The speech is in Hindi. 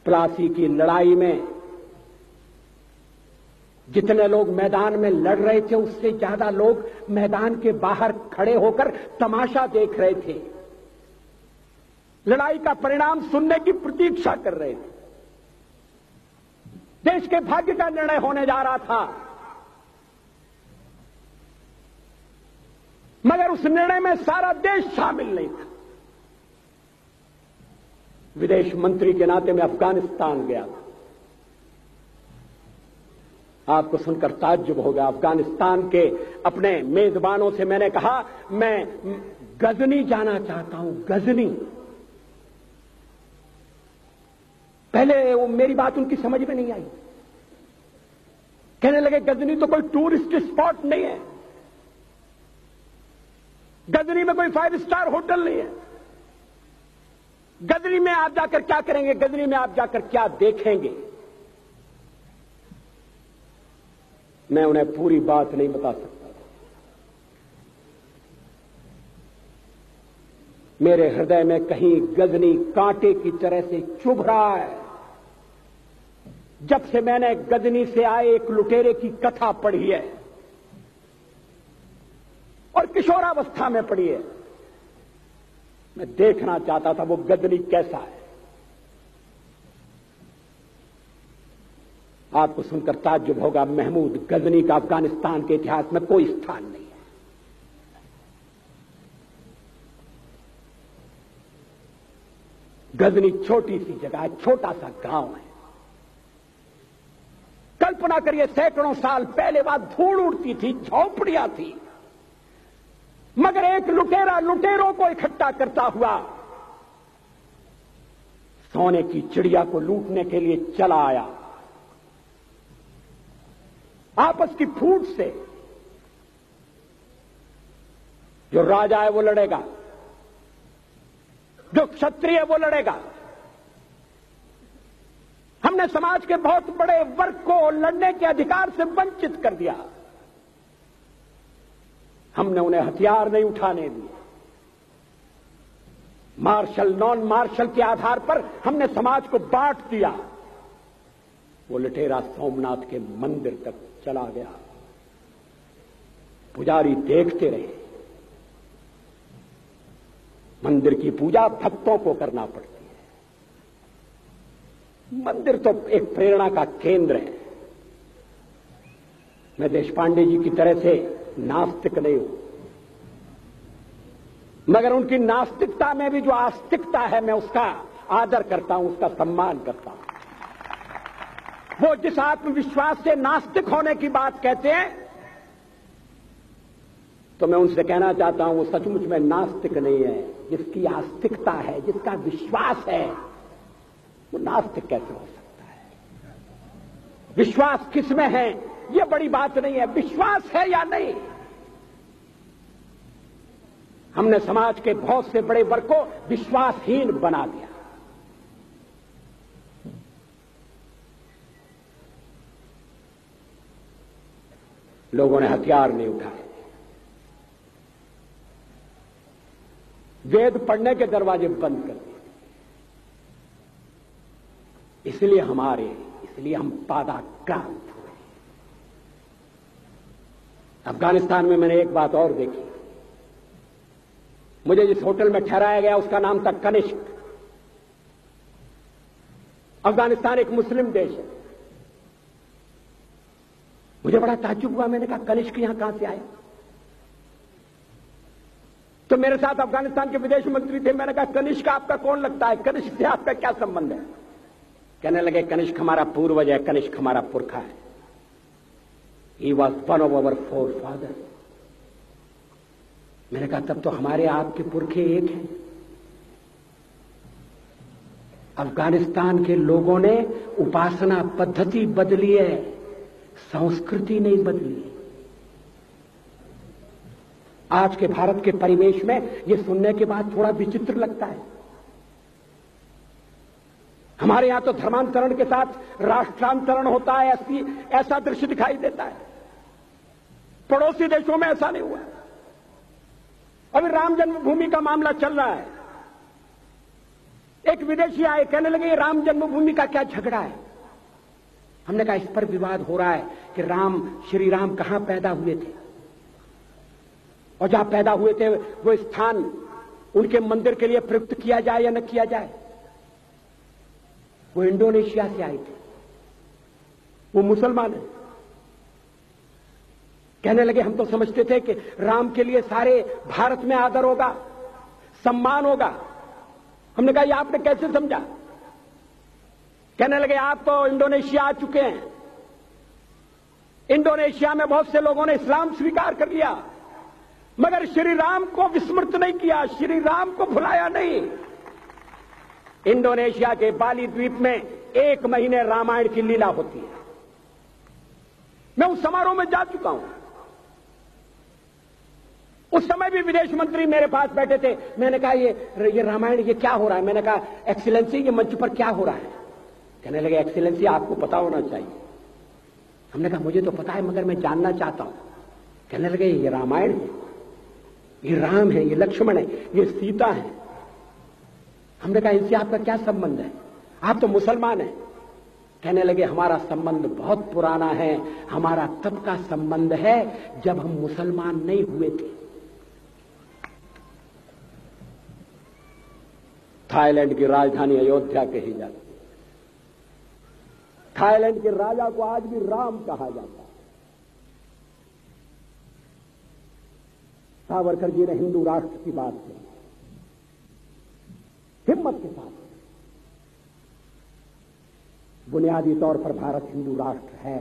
प्लासी की लड़ाई में जितने लोग मैदान में लड़ रहे थे उससे ज्यादा लोग मैदान के बाहर खड़े होकर तमाशा देख रहे थे, लड़ाई का परिणाम सुनने की प्रतीक्षा कर रहे थे। देश के भाग्य का निर्णय होने जा रहा था, मगर उस निर्णय में सारा देश शामिल नहीं था। विदेश मंत्री के नाते मैं अफगानिस्तान गया था। आपको सुनकर ताज्जुब होगा, अफगानिस्तान के अपने मेजबानों से मैंने कहा मैं गजनी जाना चाहता हूं, गजनी। पहले वो मेरी बात उनकी समझ में नहीं आई, कहने लगे गजनी तो कोई टूरिस्ट स्पॉट नहीं है, गजनी में कोई 5 स्टार होटल नहीं है, गजनी में आप जाकर क्या करेंगे, गजनी में आप जाकर क्या देखेंगे। मैं उन्हें पूरी बात नहीं बता सकता। मेरे हृदय में कहीं गजनी कांटे की तरह से चुभ रहा है। जब से मैंने गजनी से आए एक लुटेरे की कथा पढ़ी है और किशोरावस्था में पढ़ी है, मैं देखना चाहता था वो गजनी कैसा है। आपको सुनकर ताज्जुब होगा, महमूद गजनी का अफगानिस्तान के इतिहास में कोई स्थान नहीं है। गजनी छोटी सी जगह है, छोटा सा गांव है। कल्पना करिए सैकड़ों साल पहले वहां धूल उड़ती थी, झोंपड़ियां थी, मगर एक लुटेरा लुटेरों को इकट्ठा करता हुआ सोने की चिड़िया को लूटने के लिए चला आया। आपस की फूट से जो राजा है वो लड़ेगा, जो क्षत्रिय है वो लड़ेगा। हमने समाज के बहुत बड़े वर्ग को लड़ने के अधिकार से वंचित कर दिया। हमने उन्हें हथियार नहीं उठाने दिए। मार्शल नॉन मार्शल के आधार पर हमने समाज को बांट दिया। वो लुटेरा सोमनाथ के मंदिर तक चला गया। पुजारी देखते रहे। मंदिर की पूजा भक्तों को करना पड़ती है। मंदिर तो एक प्रेरणा का केंद्र है। मैं देशपांडे जी की तरह से नास्तिक नहीं हूं, मगर उनकी नास्तिकता में भी जो आस्तिकता है मैं उसका आदर करता हूं, उसका सम्मान करता हूं। वो जिस आत्मविश्वास से नास्तिक होने की बात कहते हैं, तो मैं उनसे कहना चाहता हूं वो सचमुच में नास्तिक नहीं है। जिसकी आस्तिकता है, जिसका विश्वास है, वो नास्तिक कैसे हो सकता है। विश्वास किसमें है ये बड़ी बात नहीं है, विश्वास है या नहीं। हमने समाज के बहुत से बड़े वर्ग को विश्वासहीन बना दिया। लोगों ने हथियार नहीं उठाए, वेद पढ़ने के दरवाजे बंद कर दिए। इसलिए हम पादाक्रांत हुए। अफगानिस्तान में मैंने एक बात और देखी। मुझे जिस होटल में ठहराया गया उसका नाम था कनिष्क। अफगानिस्तान एक मुस्लिम देश है। मुझे बड़ा ताज्जुब हुआ। मैंने कहा कनिष्क यहां कहां से आया। तो मेरे साथ अफगानिस्तान के विदेश मंत्री थे। मैंने कहा कनिष्क आपका कौन लगता है, कनिष्क से आपका क्या संबंध है। कहने लगे कनिष्क हमारा पूर्वज है, कनिष्क हमारा पुरखा है। He was one of our four father. मैंने कहा तब तो हमारे आपके पुरखे एक हैं। अफगानिस्तान के लोगों ने उपासना पद्धति बदली है, संस्कृति नहीं बदली। आज के भारत के परिवेश में यह सुनने के बाद थोड़ा विचित्र लगता है। हमारे यहां तो धर्मांतरण के साथ राष्ट्रांतरण होता है, ऐसा दृश्य दिखाई देता है। पड़ोसी देशों में ऐसा नहीं हुआ। अभी राम जन्मभूमि का मामला चल रहा है। एक विदेशी आए, कहने लगे राम जन्मभूमि का क्या झगड़ा है। हमने कहा इस पर विवाद हो रहा है कि श्री राम कहां पैदा हुए थे, और जहां पैदा हुए थे वो स्थान उनके मंदिर के लिए प्रयुक्त किया जाए या न किया जाए। वो इंडोनेशिया से आए थे, वो मुसलमान है। कहने लगे हम तो समझते थे कि राम के लिए सारे भारत में आदर होगा, सम्मान होगा। हमने कहा ये आपने कैसे समझा। कहने लगे आप तो इंडोनेशिया आ चुके हैं, इंडोनेशिया में बहुत से लोगों ने इस्लाम स्वीकार कर लिया, मगर श्री राम को विस्मृत नहीं किया, श्री राम को भुलाया नहीं। इंडोनेशिया के बाली द्वीप में 1 महीने रामायण की लीला होती है। मैं उस समारोह में जा चुका हूं। उस समय भी विदेश मंत्री मेरे पास बैठे थे। मैंने कहा ये रामायण ये क्या हो रहा है। मैंने कहा एक्सीलेंसी ये मंच पर क्या हो रहा है। कहने लगे एक्सीलेंसी आपको पता होना चाहिए। हमने कहा मुझे तो पता है मगर मैं जानना चाहता हूं। कहने लगे ये रामायण है, ये राम है, ये लक्ष्मण है, ये सीता है। हमने कहा इनसे आपका क्या संबंध है, आप तो मुसलमान हैं। कहने लगे हमारा संबंध बहुत पुराना है, हमारा तब का संबंध है जब हम मुसलमान नहीं हुए थे। थाईलैंड की राजधानी अयोध्या कही जाती है। थाईलैंड के राजा को आज भी राम कहा जाता है। सावरकर जी ने हिंदू राष्ट्र की बात की, हिम्मत के साथ। बुनियादी तौर पर भारत हिंदू राष्ट्र है,